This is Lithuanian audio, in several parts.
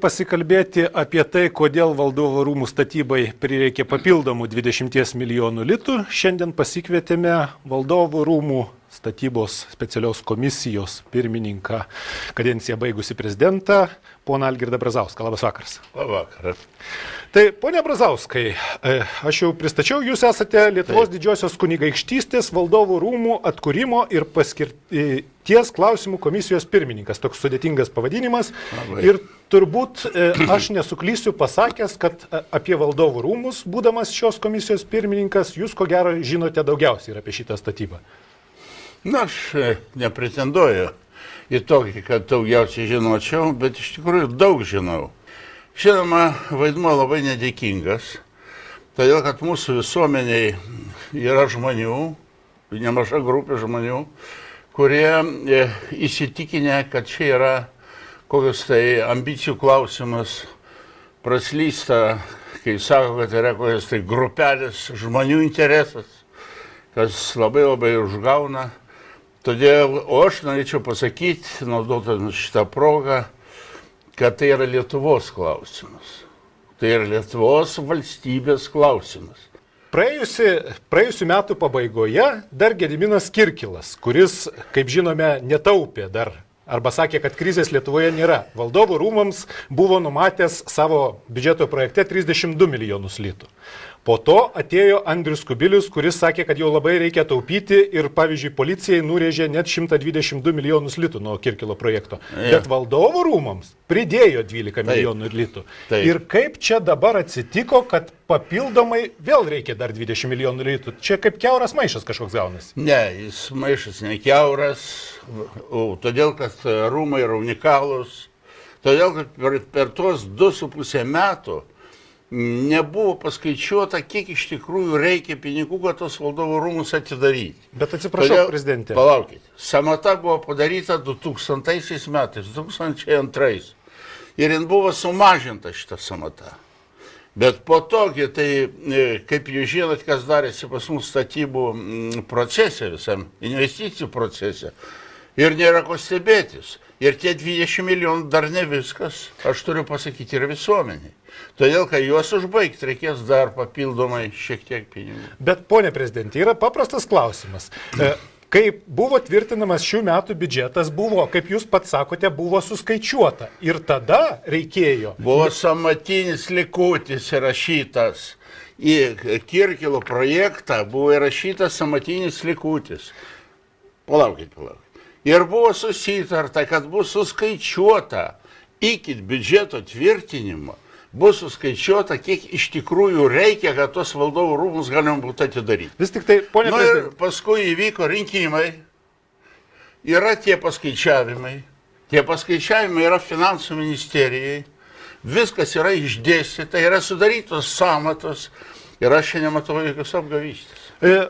Pasikalbėti apie tai, kodėl Valdovų rūmų statybai prireikė papildomų 20 milijonų litų. Šiandien pasikvietėme Valdovų rūmų statybos specialios komisijos pirmininką, kadenciją baigusi prezidentą, poną Algirdą Brazauską. Labas vakaras. Labas vakaras. Tai, ponia Brazauskai, aš jau pristačiau, jūs esate Lietuvos didžiosios kunigaikštystės Valdovų rūmų atkūrimo ir paskirties klausimų komisijos pirmininkas. Toks sudėtingas pavadinimas. Labai. Ir turbūt aš nesuklysiu pasakęs, kad apie Valdovų rūmus, būdamas šios komisijos pirmininkas, jūs ko gero žinote daugiausiai apie šitą statybą. Na, aš nepretenduoju į tokį, kad daugiausiai žinočiau, bet iš tikrųjų daug žinau. Žinoma, vaidmuo labai nedėkingas, todėl kad mūsų visuomeniai yra žmonių, nemaža grupė žmonių, kurie įsitikinę, kad čia yra kokios tai ambicijų klausimas, praslysta, kai sako, kad yra kokios tai grupelės žmonių interesas, kas labai užgauna. Todėl, o aš norėčiau pasakyti, naudodami šitą progą, kad tai yra Lietuvos klausimas. Tai yra Lietuvos valstybės klausimas. Praėjusių metų pabaigoje dar Gediminas Kirkilas, kuris, kaip žinome, netaupė dar, arba sakė, kad krizės Lietuvoje nėra. Valdovų rūmams buvo numatęs savo biudžeto projekte 32 milijonus litų. Po to atėjo Andrius Kubilius, kuris sakė, kad jau labai reikia taupyti ir, pavyzdžiui, policijai nurėžė net 122 milijonus litų nuo Kirkilo projekto. Bet Valdovų rūmams pridėjo 12 milijonų litų. Ir kaip čia dabar atsitiko, kad papildomai vėl reikia dar 20 milijonų litų? Čia kaip kiauras maišas kažkoks gaunasi. Ne, jis maišas ne kiauras, todėl kad rūmai yra unikalūs, todėl kad per tuos 2,5 metų nebuvo paskaičiuota, kiek iš tikrųjų reikia pinigų, kad tos Valdovų rūmus atidaryti. Bet atsiprašau, prezidentė. Palaukite. Samata buvo padaryta 2000 metais, 2002. Ir jin buvo sumažinta šitą samatą. Bet po to, tai, kaip jūs žinot, kas darėsi pas mus statybų procese, visam investicijų procese, ir nėra ko stebėtis. Ir tie 20 milijonų dar ne viskas, aš turiu pasakyti, ir visuomeniai. Todėl, kad juos užbaigti, reikės dar papildomai šiek tiek pinigų. Bet, ponė prezidentė, yra paprastas klausimas. Kai buvo tvirtinamas šių metų biudžetas, buvo, kaip jūs pats sakote, buvo suskaičiuota. Ir tada reikėjo. Buvo samatinis likutis įrašytas. Į Kirkilo projektą buvo įrašytas samatinis likutis. Palaukit. Ir buvo susitarta, kad bus suskaičiuota iki biudžeto tvirtinimo, bus suskaičiuota, kiek iš tikrųjų reikia, kad tos Valdovų rūmus galima būtų atidaryti. Vis tik tai, ponė prezidentė. Ir paskui įvyko rinkimai, yra tie paskaičiavimai yra finansų ministerijai, viskas yra išdėstyta, yra sudarytos samatos ir aš čia nematau jokios apgavystės.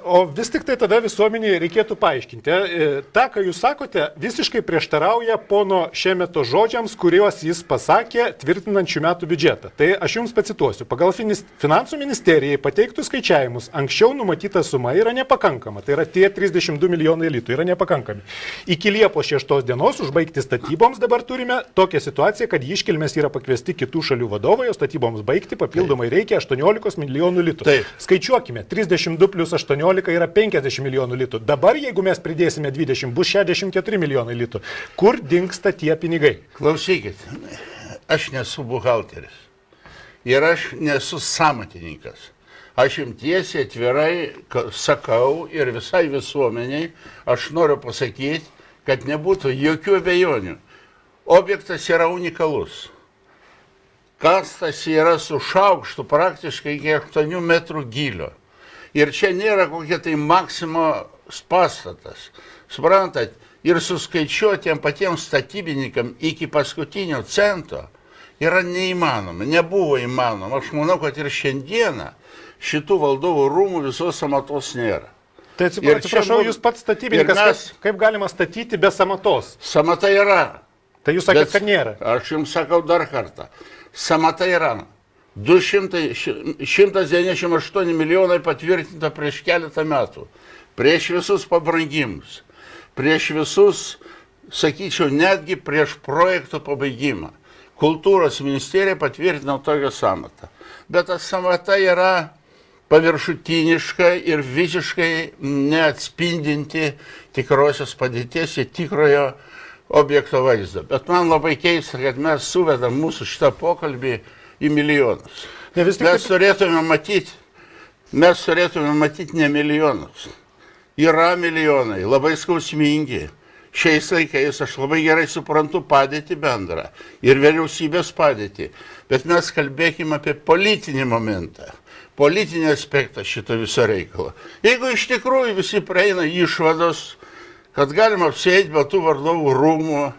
O vis tik tai tada visuomeniai reikėtų paaiškinti. Ta, ką jūs sakote, visiškai prieštarauja pono Šemeto žodžiams, kuriuos jis pasakė tvirtinant šių metų biudžetą. Tai aš jums pacituosiu. Pagal finansų ministerijai pateiktų skaičiavimus, anksčiau numatyta suma yra nepakankama. Tai yra tie 32 milijonai litų yra nepakankami. Iki Liepos 6 dienos užbaigti statyboms dabar turime tokią situaciją, kad į iškilmes yra pakviesti kitų šalių vadovai, o statyboms baigti papildomai reikia 18 milijonų litų. Skaičiuokime, 32 plus 18 yra 50 milijonų litų. Dabar, jeigu mes pridėsime 20, bus 64 milijonai litų. Kur dingsta tie pinigai? Klausykit, aš nesu buhalteris ir aš nesu samatininkas. Aš jums tiesiai atvirai sakau ir visai visuomeniai, aš noriu pasakyti, kad nebūtų jokių abejonių. Objektas yra unikalus. Kastas yra su šaukštu praktiškai iki 8 metrų gylio. Ir čia nėra kokia tai Maksimos pastatas. Suprantat, ir suskaičiuoti patiems statybininkam iki paskutinio cento yra neįmanoma, nebuvo įmanoma. Aš manau, kad ir šiandieną šitų Valdovų rūmų visos samatos nėra. Tai atsiprašau, jūs pats statybininkas, kaip galima statyti be samatos? Samata yra. Tai jūs sakėt, kad nėra. Aš jums sakau dar kartą. Samata yra. 198 milijonai patvirtinta prieš keletą metų. Prieš visus pabrangimus. Prieš visus, sakyčiau, netgi prieš projekto pabaigimą. kultūros ministerija patvirtino tokią samatą. Bet ta samata yra paviršutiniška ir visiškai neatspindinti tikrosios padėties ir tikrojo objekto vaizdą. Bet man labai keista, kad mes suvedam mūsų šitą pokalbį į milijonus. Mes turėtume matyti ne milijonus. Yra milijonai, labai skausmingi. Šiais laikais aš labai gerai suprantu padėtį bendrą ir vyriausybės padėtį. Bet mes kalbėkime apie politinį momentą, politinį aspektą šito viso reikalo. Jeigu iš tikrųjų visi praeina išvados, kad galima apsėti be tų valdovų rūmų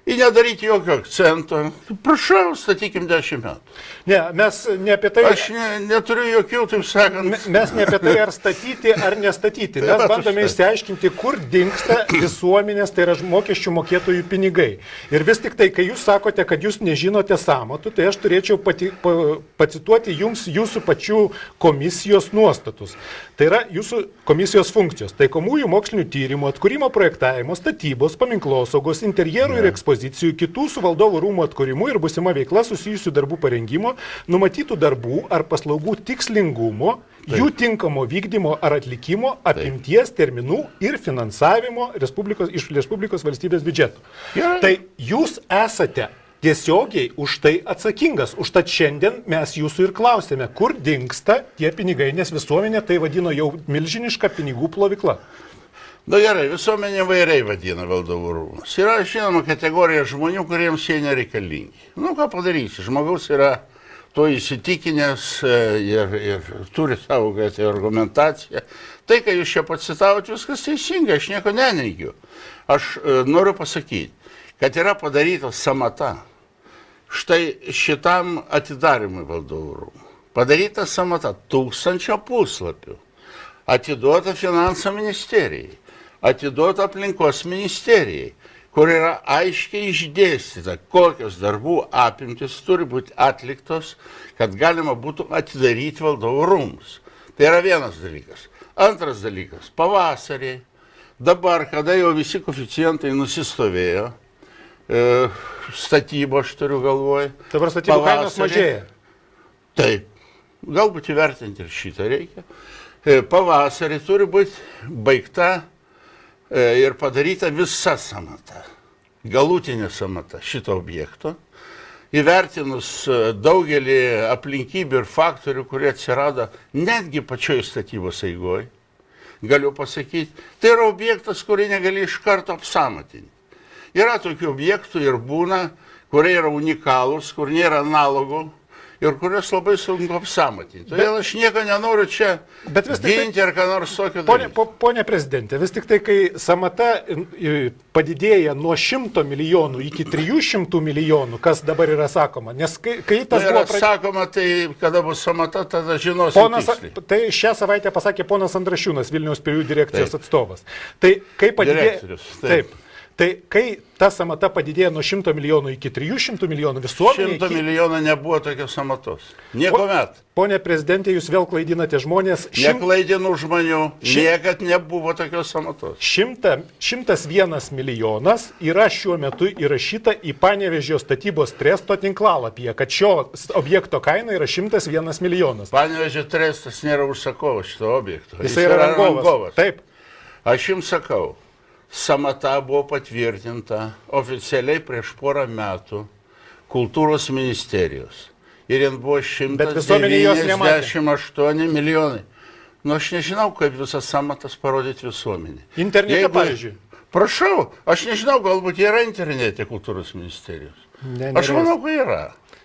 ir nedaryti jokio akcento, prašau, statykim 10 metų. Ne, mes ne apie tai... Aš neturiu jokių, taip sakant... Mes ne apie tai, ar statyti, ar nestatyti. Mes bandome išsiaiškinti, kur dingsta visuomenės, tai yra mokesčių mokėtojų pinigai. Ir vis tik tai, kai jūs sakote, kad jūs nežinote sąmatų, tai aš turėčiau pacituoti jums jūsų pačių komisijos nuostatus. Tai yra jūsų komisijos funkcijos. Taikomųjų mokslinių tyrimų, atkūrimo projektavimo, statybos, paminklosaugos, interjerų ir ekspozicijų, kitų su valdovų rūmų atkūrimu ir busima veikla susijusių darbų parengimo, numatytų darbų ar paslaugų tikslingumo, jų tinkamo vykdymo ar atlikimo, apimties, terminų ir finansavimo iš Respublikos valstybės biudžeto. Tai jūs esate tiesiogiai už tai atsakingas. Užtat šiandien mes jūsų ir klausėme, kur dingsta tie pinigai, nes visuomenė tai vadino jau milžiniška pinigų plovykla. Na gerai, visuomenė vairiai vadina valdovų rūmus. Yra žinoma kategorija žmonių, kuriems jie nereikalingi. Nu, ką padarysi, žmogaus yra to įsitikinęs ir turi savo argumentaciją. Tai, ką jūs čia pacitavot, viskas teisinga, aš nieko neneigiu. Aš noriu pasakyti, kad yra padaryta samata štai šitam atidarimui valdovų rūmų. Padaryta samata 1000 puslapių. Atiduota finansų ministerijai, atiduota aplinkos ministerijai, kur yra aiškiai išdėstyta, kokios darbų apimtis turi būti atliktos, kad galima būtų atidaryti valdovų rūmus. Tai yra vienas dalykas. Antras dalykas, pavasarį, dabar, kada jau visi koeficientai nusistovėjo, statybo aš turiu galvoj. Dabar statybų kainos mažėja. Taip, galbūt įvertinti ir šitą reikia. Pavasarį turi būti baigta ir padaryta visa samata, galutinė samata šito objekto, įvertinus daugelį aplinkybių ir faktorių, kurie atsirado netgi pačioj statybos eigoj, galiu pasakyti, tai yra objektas, kurį negali iš karto apsamatinti. Yra tokių objektų ir būna, kurie yra unikalūs, kur nėra analogų ir kurios labai sunku apsamatinti. Todėl aš nieko nenoriu čia ginti ar ką nors tokio daryti. Pone prezidente, vis tik tai, kai samata padidėja nuo 100 milijonų iki 300 milijonų, kas dabar yra sakoma, nes kai tas buvo... sakoma, tai kada bus samata, tada žinosim tiksliai. Tai šią savaitę pasakė ponas Andrašiūnas, Vilniaus pilių direkcijos atstovas. Tai kai padidėja... Taip. Tai kai ta samata padidėjo nuo 100 milijonų iki 300 milijonų visuomenė... 100 milijonų nebuvo tokios samatos. Nieko met. Pone prezidentė, jūs vėl klaidinate žmonės. Neklaidinu žmonių. Niekad nebuvo tokios samatos. 101 milijonas yra šiuo metu įrašyta į Panevėžio statybos tresto tinklalapyje, kad šio objekto kaina yra 101 milijonas. Panevėžio trestas nėra užsakovas šito objekto. Jis yra rangovas. Taip. Aš jums sakau. Samata buvo patvirtinta oficialiai prieš porą metų kultūros ministerijos. Ir jien buvo 198 milijonai. Nu, aš nežinau, kaip visas samatas parodyti visuomenį. Internete, pavyzdžiui. Prašau, aš nežinau, galbūt yra internete kultūros ministerijos. Aš manau, kad yra.